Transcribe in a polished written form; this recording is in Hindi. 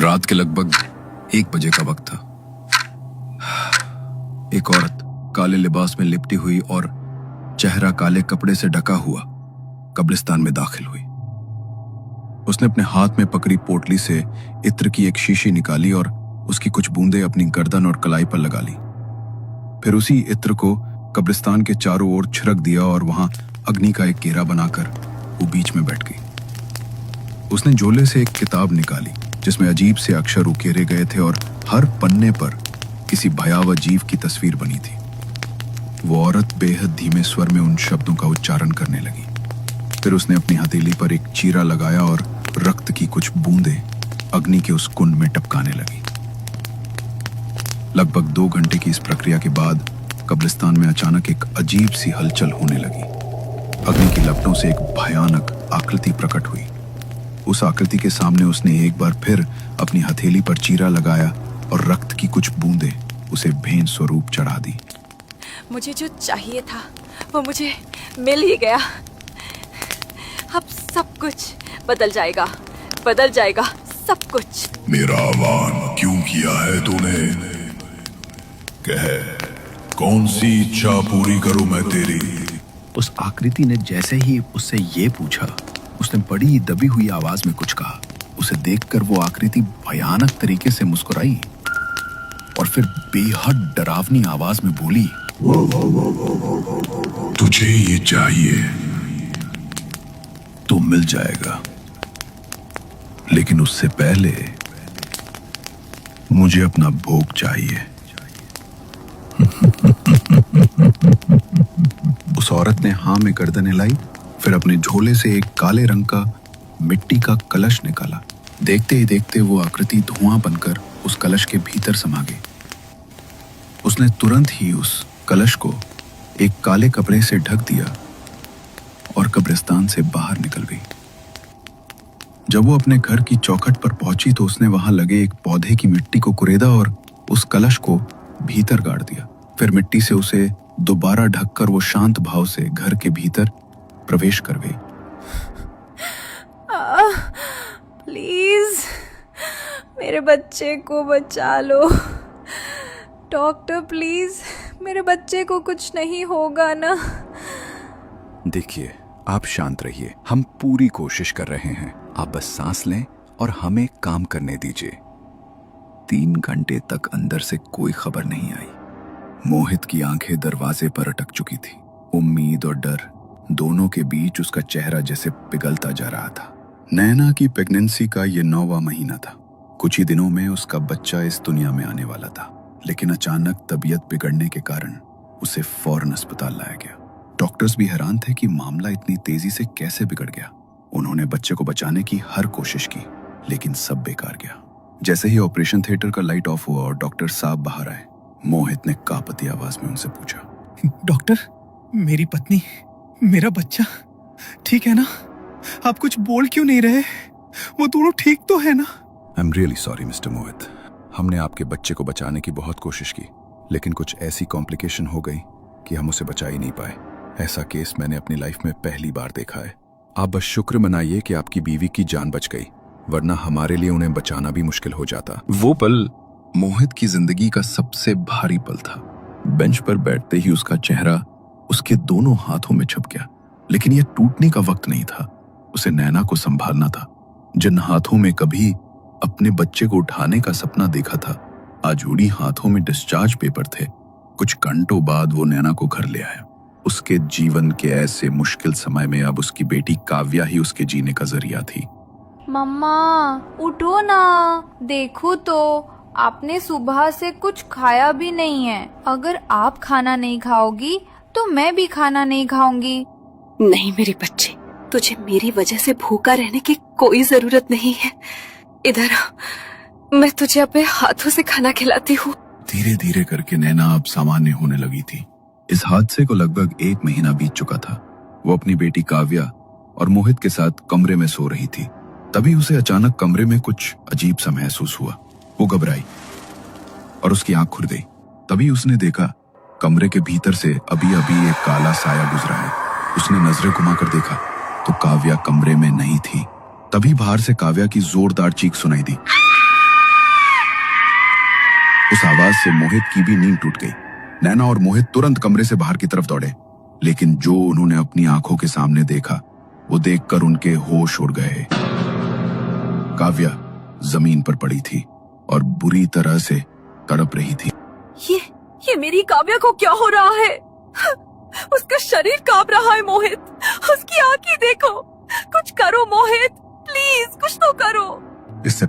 रात के लगभग 1 बजे का वक्त था। एक औरत काले लिबास में लिपटी हुई और चेहरा काले कपड़े से ढका हुआ कब्रिस्तान में दाखिल हुई। उसने अपने हाथ में पकड़ी पोटली से इत्र की एक शीशी निकाली और उसकी कुछ बूंदें अपनी गर्दन और कलाई पर लगा ली। फिर उसी इत्र को कब्रिस्तान के चारों ओर छिड़क दिया और वहां अग्नि का एक घेरा बनाकर वो बीच में बैठ गई। उसने झोले से एक किताब निकाली जिसमें अजीब से अक्षर उकेरे गए थे और हर पन्ने पर किसी भयावह जीव की तस्वीर बनी थी। वो औरत बेहद धीमे स्वर में उन शब्दों का उच्चारण करने लगी। फिर उसने अपनी हथेली पर एक चीरा लगाया और रक्त की कुछ बूंदें अग्नि के उस कुंड में टपकाने लगी। लगभग 2 घंटे की इस प्रक्रिया के बाद कब्रिस्तान में अचानक एक अजीब सी हलचल होने लगी। अग्नि की लपटों से एक भयानक आकृति प्रकट हुई। उस आकृति के सामने उसने एक बार फिर अपनी हथेली पर चीरा लगाया और रक्त की कुछ बूंदें उसे भेंट स्वरूप चढ़ा दी। मुझे जो चाहिए था वो मुझे मिल ही गया। अब सब कुछ बदल जाएगा सब कुछ। मेरा आह्वान क्यों किया है तूने? कह, कौन सी इच्छा पूरी करूं मैं तेरी? उस आकृति ने जैसे ही उससे ये पूछा, उसने बड़ी दबी हुई आवाज में कुछ कहा। उसे देखकर वो आकृति भयानक तरीके से मुस्कुराई और फिर बेहद डरावनी आवाज में बोली, तुझे ये चाहिए तो मिल जाएगा, लेकिन उससे पहले मुझे अपना भोग चाहिए। उस औरत ने हाँ में गर्दन हिलाई, फिर अपने झोले से एक काले रंग का मिट्टी का कलश निकाला। देखते ही देखते वो आकृति धुआं बनकर उस कलश के भीतर समा गई। उसने तुरंत ही उस कलश को एक काले कपड़े से ढक दिया और कब्रिस्तान से बाहर निकल गई। जब वो अपने घर की चौखट पर पहुंची तो उसने वहां लगे एक पौधे की मिट्टी को कुरेदा और उस कलश को भीतर गाड़ दिया। फिर मिट्टी से उसे दोबारा ढककर वो शांत भाव से घर के भीतर प्रवेश कर गई। प्लीज मेरे बच्चे को बचा लो डॉक्टर, प्लीज मेरे बच्चे को कुछ नहीं होगा ना। देखिए, आप शांत रहिए, हम पूरी कोशिश कर रहे हैं। आप बस सांस लें और हमें काम करने दीजिए। 3 घंटे तक अंदर से कोई खबर नहीं आई। मोहित की आंखें दरवाजे पर अटक चुकी थी। उम्मीद और डर दोनों के बीच उसका चेहरा जैसे पिघलता जा रहा था। नैना की प्रेगनेंसी का ये 9वां महीना था। कुछ ही दिनों में उसका बच्चा इस दुनिया में आने वाला था, लेकिन अचानक तबीयत बिगड़ने के कारण उसे फौरन अस्पताल लाया गया। डॉक्टर्स भी हैरान थे कि मामला इतनी तेजी से कैसे बिगड़ गया। उन्होंने बच्चे को बचाने की हर कोशिश की, लेकिन सब बेकार गया। जैसे ही ऑपरेशन थिएटर का लाइट ऑफ हुआ और डॉक्टर साहब बाहर आए, मोहित ने कांपती आवाज में उनसे पूछा, डॉक्टर, मेरी पत्नी, मेरा बच्चा ठीक है ना? आप कुछ बोल क्यों नहीं रहे? वो दोनों ठीक तो है ना? I am really sorry mister Mohit. हमने आपके बच्चे को बचाने की बहुत कोशिश की, लेकिन कुछ ऐसी कॉम्प्लिकेशन हो गई कि हम उसे बचा ही नहीं पाए। ऐसा केस मैंने अपनी लाइफ में पहली बार देखा है। आप बस शुक्र मनाइए कि आपकी बीवी की जान बच गई, वरना हमारे लिए उन्हें बचाना भी मुश्किल हो जाता। वो पल मोहित की जिंदगी का सबसे भारी पल था। बेंच पर बैठते ही उसका चेहरा उसके दोनों हाथों में छप गया। लेकिन यह टूटने का वक्त नहीं था। उसे नैना को संभालना था। जिन हाथों में कभी अपने बच्चे को उठाने का सपना देखा था, आज उड़ी हाथों में डिस्चार्ज पेपर थे। कुछ घंटों बाद वो नैना को घर ले आया। उसके जीवन के ऐसे मुश्किल समय में अब उसकी बेटी काव्या ही उसके जीने का जरिया थी। मम्मा उठो ना, देखो तो आपने सुबह से कुछ खाया भी नहीं है। अगर आप खाना नहीं खाओगी तो मैं भी खाना नहीं खाऊंगी। नहीं मेरे बच्चे, तुझे मेरी वजह से भूखा रहने की कोई जरूरत नहीं है। इधर आ, मैं तुझे अपने हाथों से खाना खिलाती हूँ। धीरे धीरे करके नैना अब सामान्य होने लगी थी। इस हादसे को लगभग 1 महीना बीत चुका था। वो अपनी बेटी काव्या और मोहित के साथ कमरे में सो रही थी। तभी उसे अचानक कमरे में कुछ अजीब सा महसूस हुआ। वो घबराई और उसकी आंख खुल गई। तभी उसने देखा कमरे के भीतर से अभी अभी एक काला साया गुजरा है। उसने नजरें घुमाकर देखा तो काव्या कमरे में नहीं थी। तभी बाहर से काव्या की जोरदार चीख सुनाई दी। उस आवाज से मोहित की भी नींद टूट गई। नैना और मोहित तुरंत कमरे से बाहर की तरफ दौड़े, लेकिन जो उन्होंने अपनी आंखों के सामने देखा वो देखकर उनके होश उड़ गए। काव्या जमीन पर पड़ी थी और बुरी तरह से तड़प रही थी। ये मेरी काव्या को क्या हो रहा है? उसका शरीर कांप रहा है मोहित, उसकी आंखें देखो। कुछ करो मोहित, प्लीज कुछ तो करो। इससे